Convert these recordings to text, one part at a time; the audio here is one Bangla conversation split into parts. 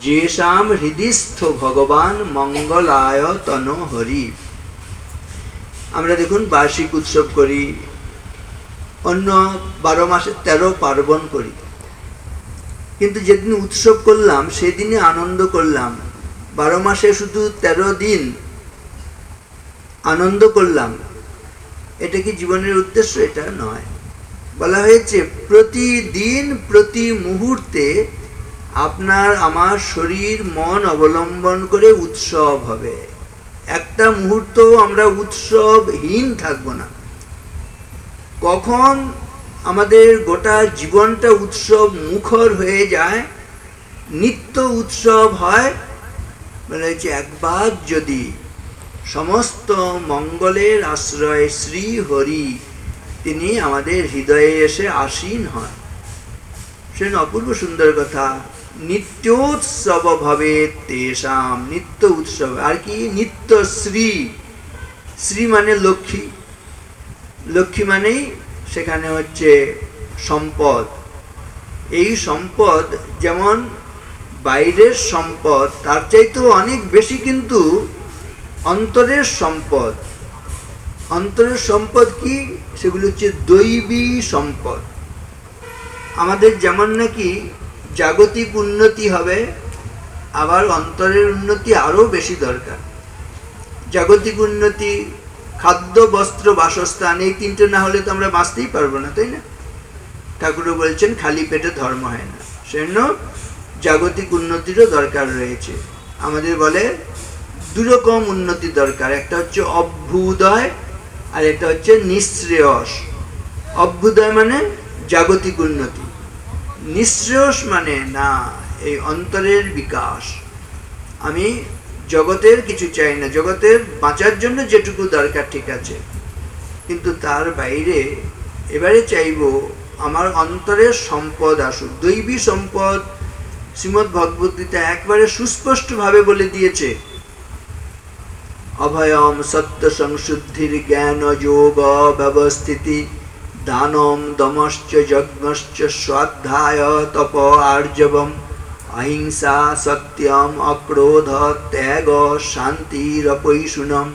যেষাম হৃদিস্থ ভগবান মঙ্গলায় তনো হরি। আমরা দেখুন বার্ষিক উৎসব করি, অন্য 12 মাসে 13 পার্বণ করি, কিন্তু যেদিন উৎসব করলাম সেদিনে আনন্দ করলাম। 12 মাসে শুধু 13 দিন আনন্দ করলাম, এটা কি জীবনের উদ্দেশ্য? এটা নয়। বলা হয়েছে প্রতিদিন প্রতি মুহূর্তে আপনার আমার শরীর মন অবলম্বন করে উৎসব হবে। একটা মুহূর্ত আমরা উৎসবহীন থাকবো না। কখন আমাদের গোটা জীবনটা উৎসব মুখর হয়ে যায়, নিত্য উৎসব হয়, বলা হয়েছে একবার যদি সমস্ত মঙ্গলের আশ্রয় শ্রী হরি তিনি আমাদের হৃদয়ে এসে আসীন হন। সে অপূর্ব সুন্দর কথা। নিত্যোৎসব ভাবে তেষাম, নিত্য উৎসব। আর কি? নিত্য শ্রী। শ্রী মানে লক্ষ্মী, লক্ষ্মী মানেই সেখানে হচ্ছে সম্পদ। এই সম্পদ যেমন বাইরের সম্পদ, তার চাইতেও অনেক বেশি কিন্তু অন্তরের সম্পদ। অন্তরের সম্পদ কি? সেগুলো হচ্ছে দৈবী সম্পদ। আমাদের যেমন নাকি জাগতিক উন্নতি হবে, আবার অন্তরের উন্নতি আরও বেশি দরকার। জাগতিক উন্নতি, খাদ্য বস্ত্র বাসস্থান, এই তিনটে না হলে তো আমরা বাঁচতেই পারবো না, তাই না? ঠাকুরও বলছেন খালি পেটে ধর্ম হয় না। সেজন্য জাগতিক উন্নতিরও দরকার রয়েছে। আমাদের বলে দুরকম উন্নতি দরকার, একটা হচ্ছে অভ্যুদয় আর একটা হচ্ছে নিঃশ্রেয়স। অভ্যুদয় মানে জাগতিক উন্নতি, নিঃশ্রেয়স মানে না এই অন্তরের বিকাশ। আমি জগতের কিছু চাই না, জগতের বাঁচার জন্য যেটুকু দরকার ঠিক আছে, কিন্তু তার বাইরে এবারে চাইব আমার অন্তরের সম্পদ আসুক, দৈবী সম্পদ। শ্রীমদ্ ভগবদ্ গীতা একবারে সুস্পষ্টভাবে বলে দিয়েছে, অভয়ম সত্য সংশুদ্ধির জ্ঞান যোগ ব্যবস্থিতি দানম দমশ্চ যজ্ঞশ্চ স্বাধ্যায় তপ আর্জবম অহিংসা সত্যম অক্রোধ ত্যাগ শান্তিরপৈশুনম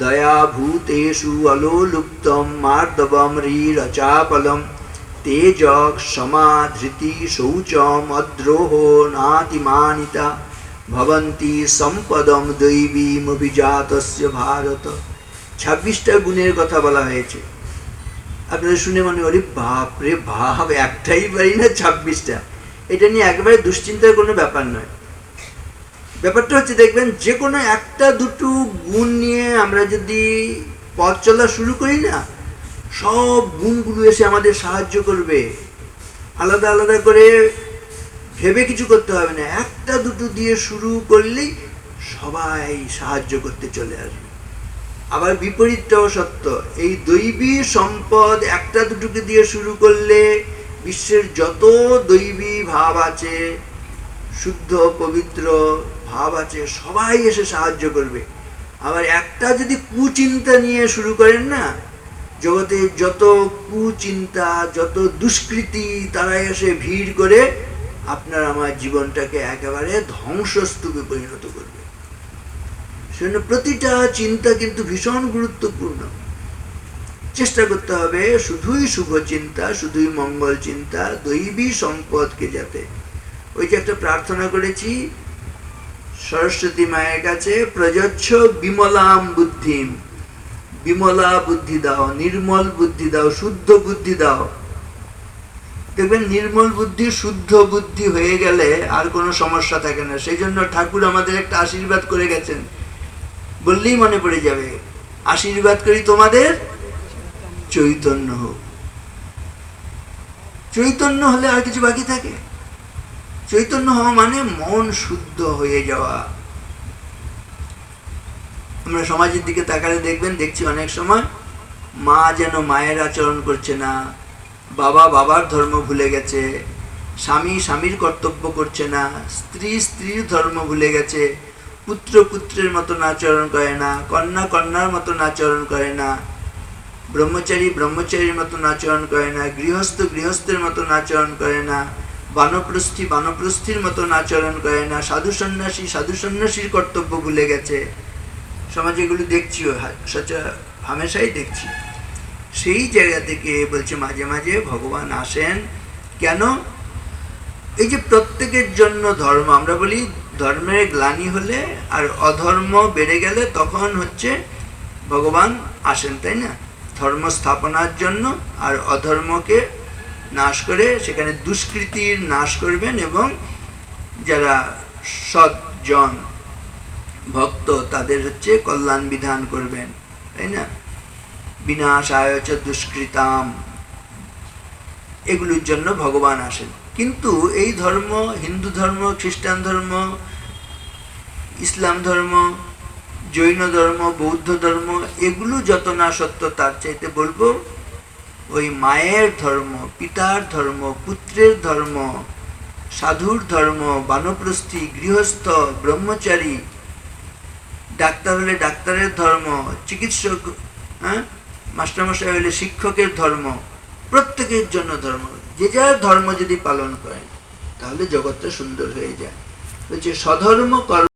দয়া ভূতেষু অলোলুপ্তম মার্দবম হ্রীরচাপলম তেজ ক্ষমা ধৃতি শৌচম অদ্রোহ নাতিমানিতা ভবন্তি সম্পদম দৈবীম অভিজাতস্য ভারত। 26টা গুণের কথা বলা হয়েছে। আপনারা শুনে মনে করি বাপ রে বাপ, একটাই পারি না 26টা। এটা নিয়ে একেবারে দুশ্চিন্তার কোনো ব্যাপার নয়। ব্যাপারটা হচ্ছে দেখবেন যে কোনো একটা দুটো গুণ নিয়ে আমরা যদি পথ চলা শুরু করি না, সব গুণগুলো এসে আমাদের সাহায্য করবে। আলাদা আলাদা করে ভেবে কিছু করতে হবে না, একটা দুটো দিয়ে শুরু করলেই সবাই সাহায্য করতে চলে আসবে। আবার বিপরীতটাও সত্য। এই দৈবী সম্পদ একটা দুটোকে দিয়ে শুরু করলে বিশ্বের যত দৈবী ভাব আছে, শুদ্ধ পবিত্র ভাব আছে, সবাই এসে সাহায্য করবে। আবার একটা যদি কুচিন্তা নিয়ে শুরু করেন না, জগতে যত কুচিন্তা যত দুষ্কৃতি তারা এসে ভিড় করে আপনার আমার জীবনটাকে একেবারে ধ্বংসস্তূপে পরিণত করবে। সেজন্য প্রতিটা চিন্তা কিন্তু ভীষণ গুরুত্বপূর্ণ। চেষ্টা করতে হবে শুধুই শুভ চিন্তা, শুধুই মঙ্গল চিন্তা, দৈবী সম্পদকে যাতে, ওই যে একটা প্রার্থনা করেছি সরস্বতী মায়ের কাছে, প্রযচ্ছ বিমলাম বুদ্ধিম, বিমলা বুদ্ধি দাও, নির্মল বুদ্ধি দাও, শুদ্ধ বুদ্ধি দাও। দেখবেন নির্মল বুদ্ধি শুদ্ধ বুদ্ধি হয়ে গেলে আর কোনো সমস্যা থাকে না। সেই জন্য ঠাকুর আমাদের একটা আশীর্বাদ করে গেছেন, বললেই মনে পড়ে যাবে, আশীর্বাদ করি তোমাদের চৈতন্য হোক। চৈতন্য হলে আর কিছু বাকি থাকে? চৈতন্য হওয়া মানে মন শুদ্ধ হয়ে যাওয়া। আমরা সমাজের দিকে তাকালে দেখবেন, দেখছি অনেক সময় মা যেন মায়ের আচরণ করছে না, বাবা বাবার ধর্ম ভুলে গেছে, স্বামী স্বামীর কর্তব্য করছে না, স্ত্রী স্ত্রীর ধর্ম ভুলে গেছে, পুত্র পুত্রের মতন আচরণ করে না, কন্যা কন্যার মতন আচরণ করে না, ব্রহ্মচারী ব্রহ্মচারীর মতন আচরণ করে না, গৃহস্থ গৃহস্থের মতন আচরণ করে না, বানপ্রস্থী বানপ্রস্থির মতন আচরণ করে না, সাধু সন্ন্যাসীর কর্তব্য ভুলে গেছে। সমাজে এগুলো দেখছিও, হামেশাই দেখছি। সেই জায়গা থেকে বলছে মাঝে মাঝে ভগবান আসেন। কেন? এই যে প্রত্যেকের জন্য ধর্ম, আমরা বলি ধর্মের গ্লানি হলে আর অধর্ম বেড়ে গেলে তখন হচ্ছে ভগবান আসেন, তাই না? ধর্ম স্থাপনার জন্য আর অধর্মকে নাশ করে সেখানে দুষ্কৃতির নাশ করবেন এবং যারা সৎজন ভক্ত তাদের হচ্ছে কল্যাণ বিধান করবেন, তাই না? বিনাশায় চ দুষ্কৃতাম, এগুলোর জন্য ভগবান আসেন। কিন্তু এই ধর্ম, হিন্দু ধর্ম, খ্রিস্টান ধর্ম, ইসলাম ধর্ম, জৈন ধর্ম, বৌদ্ধ ধর্ম, এগুলো যত না সত্য তার চাইতে বলবো ওই মায়ের ধর্ম, পিতার ধর্ম, পুত্রের ধর্ম, সাধুর ধর্ম, বানপ্রস্থী, গৃহস্থ, ব্রহ্মচারী, ডাক্তার হলে ডাক্তারের ধর্ম, চিকিৎসক, মাস্টারমশাই হলে শিক্ষকের ধর্ম, প্রত্যেকের জন্য ধর্ম। যে যার ধর্ম যদি পালন করেন তাহলে জগৎটা সুন্দর হয়ে যায়। বলছে স্বধর্ম কর্ম